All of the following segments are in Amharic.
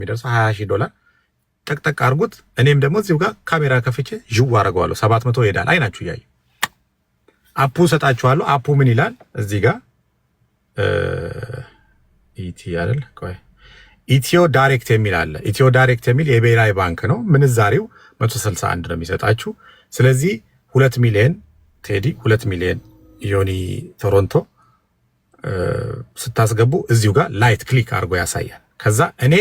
የሚደርሰው $20,000 ጠቅጠቅ አድርጉት። እኔም ደግሞ እዚሁ ጋር ካሜራ ከፍቼ ዥው አደርገዋለሁ። 700 ይሄዳል። አይናችሁ እያየ አፑ ሰጣችኋለሁ። አፑ ምን ይላል እዚህ ጋር ኢቲ አይደል? ቆይ ኢትዮ ዳይሬክት የሚል አለ። ኢትዮ ዳይሬክት የሚል የብሔራዊ ባንክ ነው። ምንዛሬው 161 ነው የሚሰጣችሁ። ስለዚህ 2 ሚሊዮን ቴዲ 2 ሚሊዮን ዮኒ ቶሮንቶ ስታስገቡ እዚሁ ጋር ላይት ክሊክ አድርጎ ያሳያል። ከዛ እኔ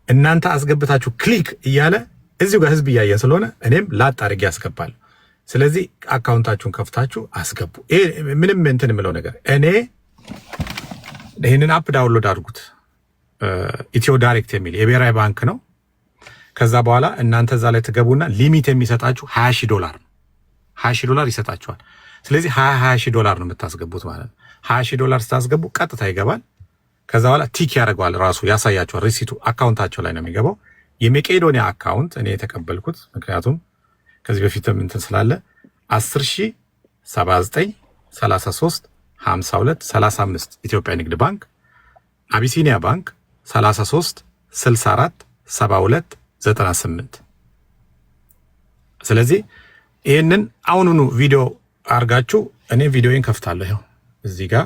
እናንተ አስገብታችሁ ክሊክ እያለ እዚሁ ጋር ህዝብ እያየን ስለሆነ እኔም ላጥ አድርጌ ያስገባለሁ። ስለዚህ አካውንታችሁን ከፍታችሁ አስገቡ። ይሄ ምንም እንትን የምለው ነገር እኔ ይህንን አፕ ዳውንሎድ አድርጉት። ኢትዮ ዳይሬክት የሚል የብሔራዊ ባንክ ነው። ከዛ በኋላ እናንተ እዛ ላይ ትገቡና ሊሚት የሚሰጣችሁ $20,000 ነው። $20,000 ይሰጣችኋል። ስለዚህ $20,000 ነው የምታስገቡት ማለት ነው። $20,000 ስታስገቡ ቀጥታ ይገባል። ከዛ በኋላ ቲክ ያደርገዋል ራሱ ያሳያችኋል። ሪሲቱ አካውንታቸው ላይ ነው የሚገባው። የመቄዶኒያ አካውንት እኔ የተቀበልኩት ምክንያቱም ከዚህ በፊትም እንትን ስላለ 10,079,33,52,35 ኢትዮጵያ ንግድ ባንክ፣ አቢሲኒያ ባንክ 33,64,72,98 ስለዚህ ይህንን አሁኑኑ ቪዲዮ አርጋችሁ እኔ ቪዲዮን ከፍታለሁ። ይኸው እዚህ ጋር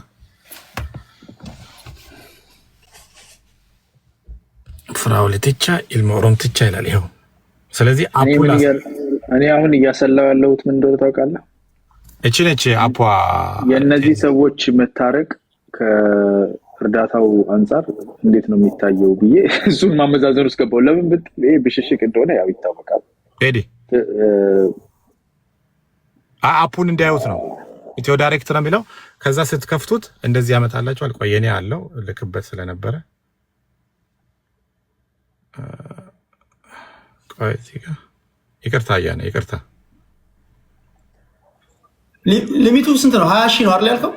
ፍራውልትቻ ኢልሞሮምትቻ ይላል። ይኸው ስለዚህ አፑላ እኔ አሁን እያሰላው ያለሁት ምን እንደሆነ ታውቃለህ? እቺ ነች አፑ። የእነዚህ ሰዎች መታረቅ ከእርዳታው አንጻር እንዴት ነው የሚታየው ብዬ እሱን ማመዛዘን ውስጥ ገባሁ። ለምን ብትል ይሄ ብሽሽቅ እንደሆነ ያው ይታወቃል። ሄዲ አፑን እንዲያዩት ነው። ኢትዮ ዳይሬክት ነው የሚለው። ከዛ ስትከፍቱት እንደዚህ ያመጣላችኋል። ቆይ የኔ ያለው ልክበት ስለነበረ ቆይ እዚህ ጋር ይቅርታ ያነ ይቅርታ። ሊሚቱ ስንት ነው? 20,000 ነው አይደል ያልከው?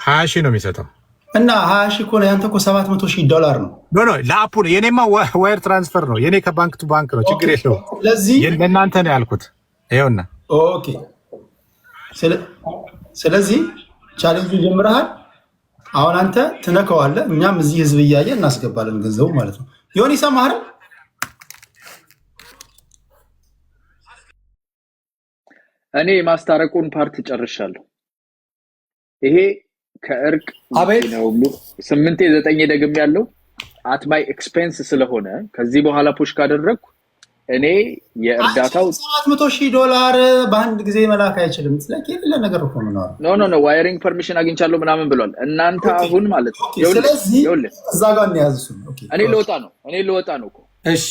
20,000 ነው የሚሰጠው እና 20,000 እኮ ነው። ያንተ እኮ $700,000 ነው። ኖ ለአፑ ነው። የኔማ ዋየር ትራንስፈር ነው። የኔ ከባንክ ቱ ባንክ ነው። ችግር የለውም። ስለዚህ ለእናንተ ነው ያልኩት። ይኸውና ኦኬ። ስለዚህ ቻሌንጁ ጀምረሃል። አሁን አንተ ትነካዋለህ፣ እኛም እዚህ ህዝብ እያየ እናስገባለን ገንዘቡ ማለት ነው። ዮኒ ሰማህ አይደል? እኔ ማስታረቁን ፓርት ጨርሻለሁ። ይሄ ከእርቅ ነው 8-9 ደግም ያለው አት ማይ ኤክስፔንስ ስለሆነ ከዚህ በኋላ ፑሽ ካደረግኩ እኔ የእርዳታው $700,000 በአንድ ጊዜ መላክ አይችልም። ስለዚህ የሌለ ነገር እኮ ነው። ኖ ዋየሪንግ ፐርሚሽን አግኝቻለሁ ምናምን ብሏል። እናንተ አሁን ማለት ነው ስለዚህ እዛ ጋር እንያዝሱ። እኔ ልወጣ ነው እኮ። እሺ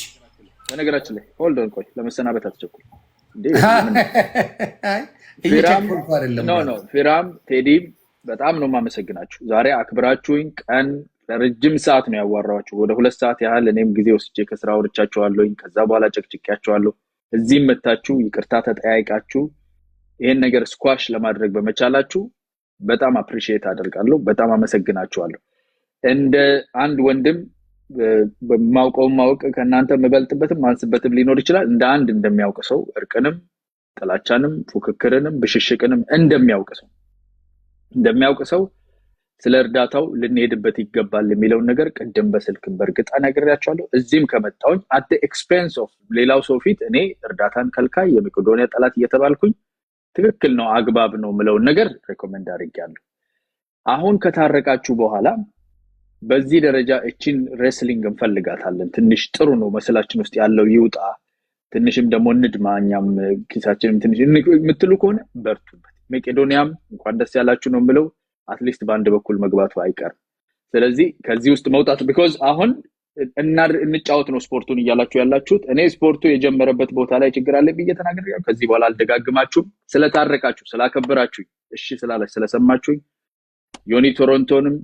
በነገራችን ላይ ሆልድ ኦን፣ ቆይ ለመሰናበት አትቸኩል እንዴ። ፊራም ቴዲ በጣም ነው የማመሰግናችሁ። ዛሬ አክብራችሁኝ ቀን ለረጅም ሰዓት ነው ያዋራኋችሁ። ወደ 2 ሰዓት ያህል እኔም ጊዜ ወስጄ ከስራ ወርቻችኋለሁ። ከዛ በኋላ ጨቅጭቄያችኋለሁ። እዚህም መታችሁ ይቅርታ ተጠያይቃችሁ ይሄን ነገር ስኳሽ ለማድረግ በመቻላችሁ በጣም አፕሪሺየት አደርጋለሁ። በጣም አመሰግናችኋለሁ። እንደ አንድ ወንድም በማውቀውም ማወቅ ከእናንተ መበልጥበትም ማንስበትም ሊኖር ይችላል። እንደ አንድ እንደሚያውቅ ሰው እርቅንም ጥላቻንም ፉክክርንም ብሽሽቅንም እንደሚያውቅ ሰው ስለ እርዳታው ልንሄድበት ይገባል የሚለውን ነገር ቀደም በስልክም በርግጥ ነግሬያችኋለሁ። እዚህም ከመጣሁኝ at the expense of ሌላው ሰው ፊት እኔ እርዳታን ከልካይ የመቄዶንያ ጠላት እየተባልኩኝ ትክክል ነው አግባብ ነው ምለውን ነገር ሬኮመንድ አድርጌያለሁ። አሁን ከታረቃችሁ በኋላ በዚህ ደረጃ እቺን ሬስሊንግ እንፈልጋታለን። ትንሽ ጥሩ ነው መስላችን ውስጥ ያለው ይውጣ፣ ትንሽም ደግሞ እንድማኛም ኪሳችንም ትንሽ የምትሉ ከሆነ በርቱበት። መቄዶንያም እንኳን ደስ ያላችሁ ነው ምለው አትሊስት በአንድ በኩል መግባቱ አይቀርም። ስለዚህ ከዚህ ውስጥ መውጣቱ because አሁን እንጫወት ነው ስፖርቱን እያላችሁ ያላችሁት። እኔ ስፖርቱ የጀመረበት ቦታ ላይ ችግር አለ ብዬ ተናግሬያለሁ። ከዚህ በኋላ አልደጋግማችሁም። ስለታረቃችሁ ስላከበራችሁኝ እሺ ስላላችሁ ስለሰማችሁኝ ዮኒ ቶሮንቶንም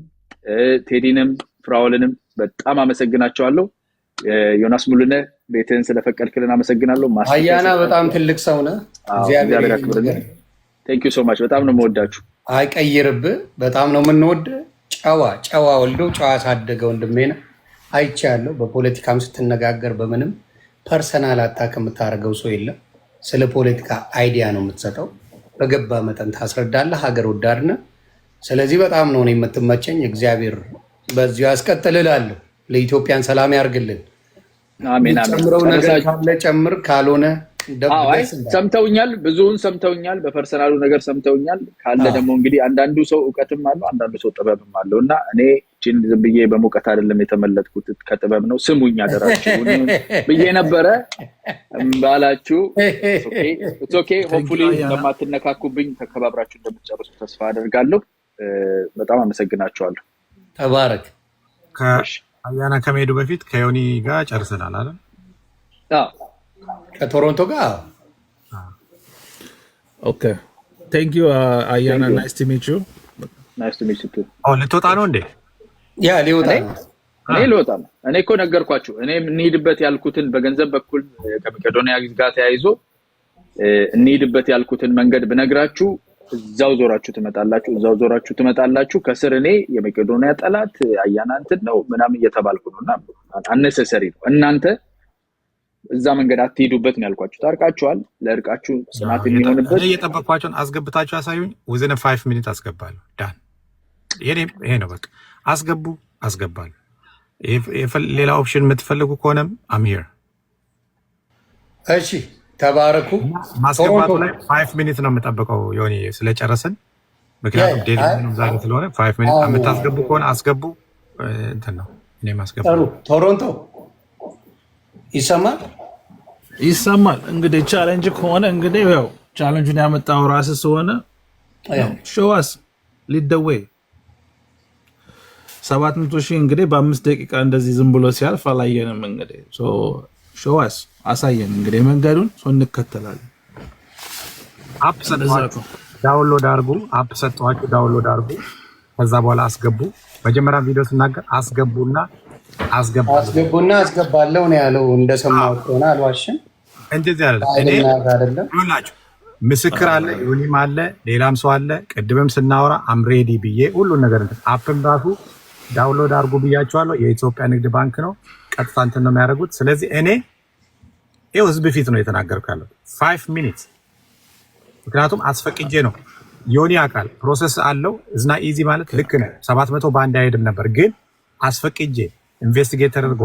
ቴዲንም ፍራውልንም በጣም አመሰግናቸዋለሁ። ዮናስ ሙሉነ ቤትን ስለፈቀድክልን አመሰግናለሁ። አያና በጣም ትልቅ ሰው ነህ። እግዚአብሔር ያክብርልህ። ቴንክ ዩ ሶ ማች። በጣም ነው የምወዳችሁ። አይቀይርብህ። በጣም ነው የምንወድ። ጨዋ ወልዶ ጨዋ ያሳደገ ወንድሜ ነህ። አይቻለሁ። በፖለቲካም ስትነጋገር በምንም ፐርሰናል አታክ የምታደርገው ሰው የለም። ስለ ፖለቲካ አይዲያ ነው የምትሰጠው። በገባ መጠን ታስረዳለህ። ሀገር ወዳድ ነህ። ስለዚህ በጣም ነው የምትመቸኝ። እግዚአብሔር በዚሁ ያስቀጥል እላለሁ። ለኢትዮጵያን ሰላም ያርግልን። አሜን አሜን። ጨምረው ነገር ካለ ጨምር፣ ካልሆነ አይ ሰምተውኛል፣ ብዙውን ሰምተውኛል፣ በፐርሰናሉ ነገር ሰምተውኛል። ካለ ደግሞ እንግዲህ አንዳንዱ ሰው እውቀትም አለው፣ አንዳንዱ ሰው ጥበብም አለው እና እኔ እቺን ዝም ብዬ በሙቀት አይደለም የተመለጥኩት ከጥበብ ነው። ስሙኝ አደራችሁ ብዬ ነበረ ባላችሁ። ኦኬ ሆፕፉሊ እንደማትነካኩብኝ ተከባብራችሁ እንደምትጨርሱ ተስፋ አደርጋለሁ። በጣም አመሰግናችኋለሁ። ተባረክ። አያና ከመሄዱ በፊት ከዮኒ ጋር ጨርሰናል አይደል? አዎ ከቶሮንቶ ጋር። ኦኬ ቴንክ ዩ አያና፣ ናይስ ቱ ሚት ዩ። ናይስ ቱ ሚት ዩ ቱ። ልትወጣ ነው እንዴ? ያ ሊወጣ ነው። እኔ ልወጣ ነው። እኔ እኮ ነገርኳችሁ። እኔ እንሂድበት ያልኩትን በገንዘብ በኩል ከመቄዶንያ ጋር ተያይዞ እንሂድበት ያልኩትን መንገድ ብነግራችሁ እዛው ዞራችሁ ትመጣላችሁ። ከስር እኔ የመቄዶንያ ጠላት አያና እንትን ነው ምናምን እየተባልኩ ነውና አነሰሰሪ ነው። እናንተ እዛ መንገድ አትሄዱበት ነው ያልኳችሁ። ታርቃችኋል። ለእርቃችሁ ጽናት የሚሆንበት እየጠበቅኳቸውን አስገብታችሁ አሳዩኝ። within 5 minutes አስገባለሁ። ዳን ይሄ ነው በቃ። አስገባለሁ። ሌላ ኦፕሽን የምትፈልጉ ከሆነም I'm here። እሺ ተባረኩ። ማስገባቱ ላይ 5 minutes ነው የምጠብቀው ዮኒ ስለጨረስን፣ ምክንያቱም ዴሊ ነው ዛሬ ስለሆነ 5 minutes የምታስገቡ ከሆነ አስገቡ። እንትን ነው እኔ ማስገባው። ቶሮንቶ ይሰማል። እንግዲህ ቻሌንጅ ከሆነ እንግዲህ ያው ቻሌንጁን ያመጣው ራስህ ስለሆነ ሾዋስ ሊደዌ 700,000 እንግዲህ በ5 ደቂቃ እንደዚህ ዝም ብሎ ሲያልፍ አላየንም። እንግዲህ ሾዋስ አሳየን እንግዲህ መንገዱን እንከተላለን። አፕ ሰጥቷችሁ ዳውንሎድ አድርጉ። አፕ ሰጥቷችሁ ዳውንሎድ አድርጉ። ከዛ በኋላ አስገቡ። መጀመሪያ ቪዲዮ ስናገር አስገቡና አስገባለሁ ነው ያለው። እንደሰማሁት ከሆነ አልዋሽም። እንደዚህ አይደለም። ሁላችሁ ምስክር አለ፣ ዮኒም አለ፣ ሌላም ሰው አለ። ቅድምም ስናወራ አምሬዲ ብዬ ሁሉን ነገር አፕም ራሱ ዳውንሎድ አድርጉ ብያቸዋለሁ። የኢትዮጵያ ንግድ ባንክ ነው፣ ቀጥታ እንትን ነው የሚያደርጉት። ስለዚህ እኔ ይኸው ህዝብ ፊት ነው የተናገርኩ ያለው 5 minutes፣ ምክንያቱም አስፈቅጄ ነው። ዮኒ አካል ፕሮሰስ አለው። እዝና ኢዚ ማለት ልክ ነው። 700 በአንድ አይሄድም ነበር፣ ግን አስፈቅጄ ኢንቨስቲጌት ተደርጎ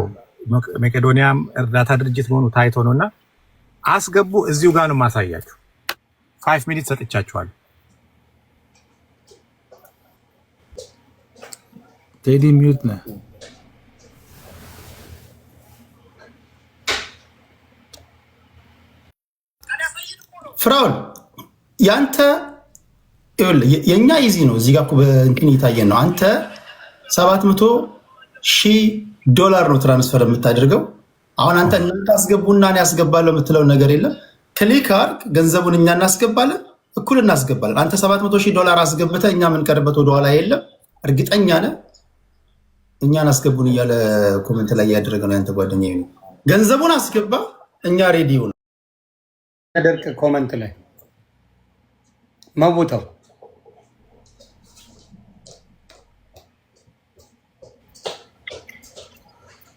መቄዶንያም እርዳታ ድርጅት መሆኑ ታይቶ ነውና አስገቡ። እዚሁ ጋር ነው ማሳያችሁ። 5 minutes ሰጥቻችኋለሁ። ቴዲ ሚውት ነህ። ፍራውን ያንተ የኛ ኢዚ ነው። እዚህ ጋር በእንትን እየታየን ነው። አንተ $700,000 ነው ትራንስፈር የምታደርገው። አሁን አንተ እናንተ አስገቡና እኔ ያስገባለሁ የምትለው ነገር የለም። ክሊክ አድርግ፣ ገንዘቡን እኛ እናስገባለን፣ እኩል እናስገባለን። አንተ $700,000 አስገብተህ እኛ የምንቀርበት ወደኋላ የለም። እርግጠኛ ነህ? እኛን አስገቡን እያለ ኮሜንት ላይ እያደረገ ነው ያንተ ጓደኛ። ገንዘቡን አስገባ፣ እኛ ሬዲዮ ነው። ደርቅ ኮሜንት ላይ መውጣው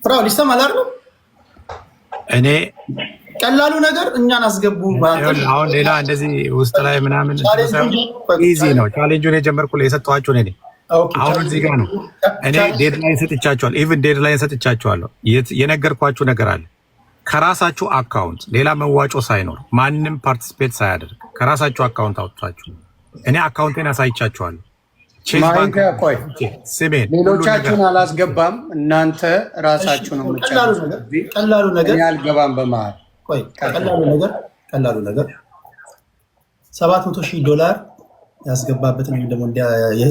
ፍራው ይሰማል አይደል? እኔ ቀላሉ ነገር እኛን አስገቡ። አሁን ሌላ እንደዚህ ውስጥ ላይ ምናምን ኢዚ ነው። ቻሌንጁን የጀመርኩት የሰጠኋችሁ እኔ። አሁን እዚህ ጋር ነው እኔ ዴድላይን ሰጥቻችኋለሁ። ኢቭን ዴድላይን ሰጥቻችኋለሁ። የነገርኳችሁ ነገር አለ። ከራሳችሁ አካውንት ሌላ መዋጮ ሳይኖር ማንም ፓርቲሲፔት ሳያደርግ ከራሳችሁ አካውንት አውጥታችሁ እኔ አካውንቴን አሳይቻችኋለሁ። ስሜን ሌሎቻችሁን አላስገባም። እናንተ ራሳችሁ ነው የምትጨርሱት። ቀላሉ ነገር አልገባም በመሃል ቀላሉ ነገር $700,000 ያስገባበትን ወይም ደግሞ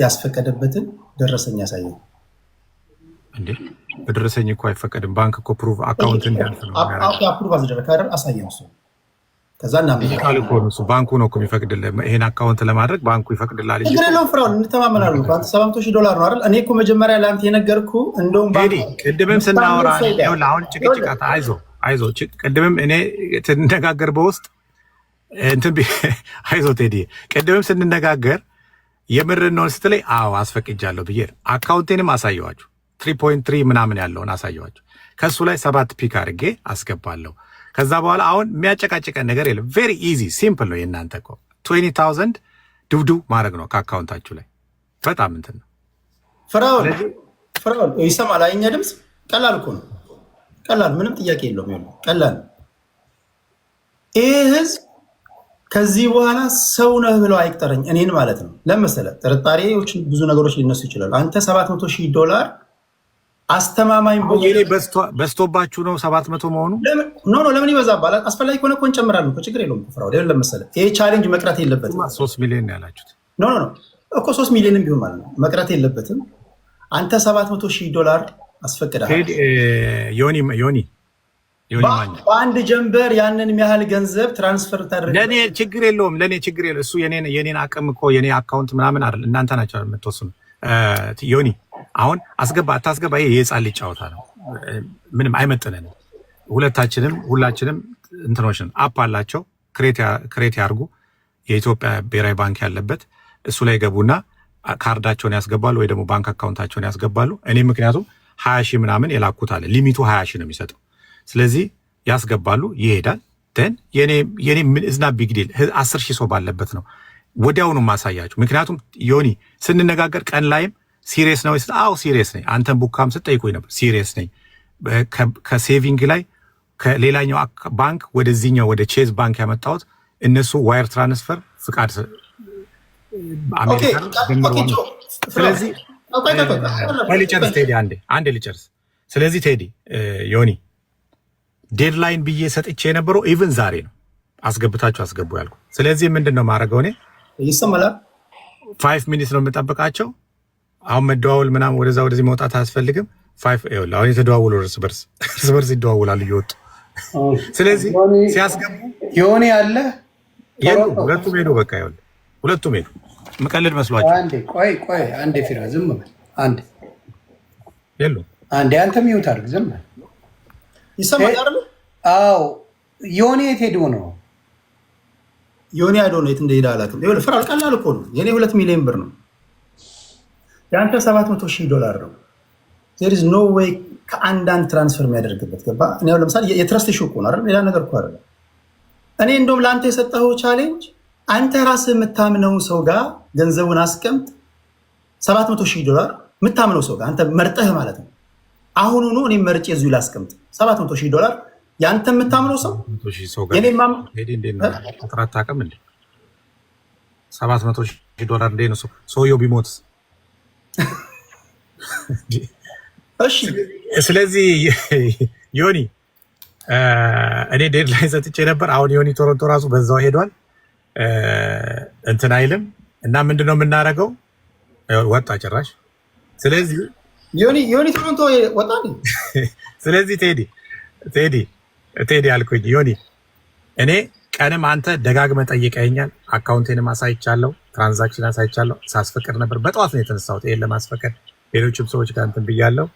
ያስፈቀደበትን ደረሰኝ ያሳየው። እንዴ በደረሰኝ እኮ አይፈቀድም። ባንክ እኮ ፕሩቭ አካውንት እንዲያልፍ ነው አፕሩቭ አስደረክ አይደል? አሳየው እሱ። ከዛ ዲጂታል እኮ ነው እሱ። ባንኩ ነው እኮ የሚፈቅድልህ። ይሄን አካውንት ለማድረግ ባንኩ ይፈቅድልሃል እንጂ ችግር የለውም። ፍራውን እንተማመናለን። አንተ $700,000 ነው አይደል? እኔ እኮ መጀመሪያ ለአንተ የነገርኩህ እንደውም ባንክ ቅድምም ስናወራ አሁን ጭቅጭቃታ አይዞ ቅድምም እኔ ስንነጋገር በውስጥ እንትን አይዞ ቴዲ ቅድምም ስንነጋገር የምርን ነው ስትለኝ አዎ አስፈቅጃለሁ ብዬ አካውንቴንም አሳየዋችሁ 3.3 ምናምን ያለውን አሳየዋችሁ። ከሱ ላይ 7 ፒክ አድርጌ አስገባለሁ። ከዛ በኋላ አሁን የሚያጨቃጭቀን ነገር የለም። ቬሪ ኢዚ ሲምፕል ነው። የእናንተ እኮ 20,000 ድብድብ ማድረግ ነው ከአካውንታችሁ ላይ። በጣም እንትን ነው። ፍራውን ይሰማል? አይኛ ድምፅ ቀላል እኮ ነው። ቀላል ምንም ጥያቄ የለውም። ይኸውልህ ቀላል ይሄ ህዝብ ከዚህ በኋላ ሰው ነህ ብለው አይቅጠረኝ እኔን ማለት ነው። ለመሰለ ጥርጣሬዎች ብዙ ነገሮች ሊነሱ ይችላሉ። አንተ $700,000 አስተማማኝ በስቶባችሁ ነው 700 መሆኑ? ኖ ለምን ይበዛባል? አስፈላጊ ከሆነ እኮ እንጨምራለን እኮ ችግር የለውም። ፍራው አይደለም ለመሰለ ይሄ ቻሌንጅ መቅረት የለበትም። 3 ሚሊዮን ያላችሁት ኖ እኮ 3 ሚሊዮንም ቢሆን ማለት ነው መቅረት የለበትም። አንተ $700,000 አስፈቅደሃል። ዮኒ በአንድ ጀንበር ያንን ያህል ገንዘብ ትራንስፈር ታደርግ። ለኔ ችግር የለውም። እሱ የኔን አቅም እኮ የኔ አካውንት ምናምን አይደል፣ እናንተ ናቸው የምትወስኑ። ዮኒ አሁን አስገባ አታስገባ ይሄ የህፃን ልጅ ጨዋታ ነው። ምንም አይመጥነንም። ሁላችንም እንትኖችን አፕ አላቸው ክሬት ያርጉ። የኢትዮጵያ ብሔራዊ ባንክ ያለበት እሱ ላይ ገቡና ካርዳቸውን ያስገባሉ ወይ ደግሞ ባንክ አካውንታቸውን ያስገባሉ። እኔ ምክንያቱም 20 ሺህ ምናምን የላኩት አለ ሊሚቱ 20 ሺህ ነው የሚሰጠው። ስለዚህ ያስገባሉ ይሄዳል። የኔ እዝና ቢግ ዲል 10 ሺህ ሰው ባለበት ነው ወዲያውኑ ማሳያችሁ። ምክንያቱም ዮኒ ስንነጋገር ቀን ላይም ሲሪየስ ነው ይስጥ። አዎ ሲሪየስ ነኝ። አንተን ቡካም ስጠይቁኝ ነበር። ሲሪየስ ነኝ። ከሴቪንግ ላይ ከሌላኛው ባንክ ወደዚህኛው ወደ ቼዝ ባንክ ያመጣሁት እነሱ ዋየር ትራንስፈር ፍቃድ አሜሪካ ነው። ስለዚህ ልጨርስ ቴዲ አንዴ ልጨርስ። ስለዚህ ቴዲ ዮኒ ዴድላይን ብዬ ሰጥቼ የነበረው ኢቭን ዛሬ ነው አስገብታችሁ አስገቡ ያልኩ። ስለዚህ ምንድነው ማድረገው እኔ ይሰማላል 5 ሚኒትስ ነው የምጠብቃቸው። አሁን መደዋወል ምናምን ወደዛ ወደዚህ መውጣት አያስፈልግም። 5 ይኸውልህ አሁን የተደዋወሉ እርስ በርስ ይደዋወላሉ እየወጡ። ስለዚህ ሲያስገቡ ዮኒ አለ ሁለቱም ሄዱ። በቃ ይኸውልህ ሁለቱም ሄዱ። መቀለድ መስሏቸው ቆይ አንዴ ፊራ ዝም በል አንዴ አንዴ አንተ ሚውት አድርግ ዝም በል ይሰማል አይደል? አዎ ዮኒ የት ሄዶ ነው? ዮኒ አይዶ ነው የት እንደሄደ አላውቅም። ይኸውልህ ፍራል ቀላል እኮ ነው። የኔ 2 ሚሊዮን ብር ነው። ያንተ $700,000 ነው። there is no way ከአንዳንድ ትራንስፈር የሚያደርግበት ገባ። እኔ አሁን ለምሳሌ የትረስት ሹክ ነው አይደል? ሌላ ነገር እኮ አይደለም። እኔ እንደውም ለአንተ የሰጠኸው ቻሌንጅ አንተ ራስህ የምታምነው ሰው ጋር ገንዘቡን አስቀምጥ። $700,000 የምታምነው ሰው ጋር አንተ መርጠህ ማለት ነው። አሁኑኑ እኔ መርጬ እዚሁ ላስቀምጥ $700,000 ያንተ የምታምነው ሰው የኔ ማም ተራታ አቀም እንዴ $700,000 እንዴ ነው ሰውየው ቢሞትስ? እሺ ስለዚህ ዮኒ እኔ ዴድላይን ሰጥቼ ነበር። አሁን ዮኒ ቶሮንቶ ራሱ በዛው ሄዷል እንትን አይልም እና ምንድነው የምናደርገው? ወጣ ጭራሽ። ስለዚህ ዮኒ ቶሮንቶ ወጣ። ስለዚህ ቴዲ አልኩኝ ዮኒ እኔ ቀንም አንተ ደጋግመህ ጠይቀኸኛል። አካውንቴንም አሳይቻለሁ፣ ትራንዛክሽን አሳይቻለሁ። ሳስፈቅድ ነበር በጠዋት ነው የተነሳሁት ይሄን ለማስፈቀድ። ሌሎችም ሰዎች ጋር እንትን ብያለሁ።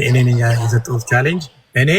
እኔ የሰጠሁት ቻሌንጅ እኔ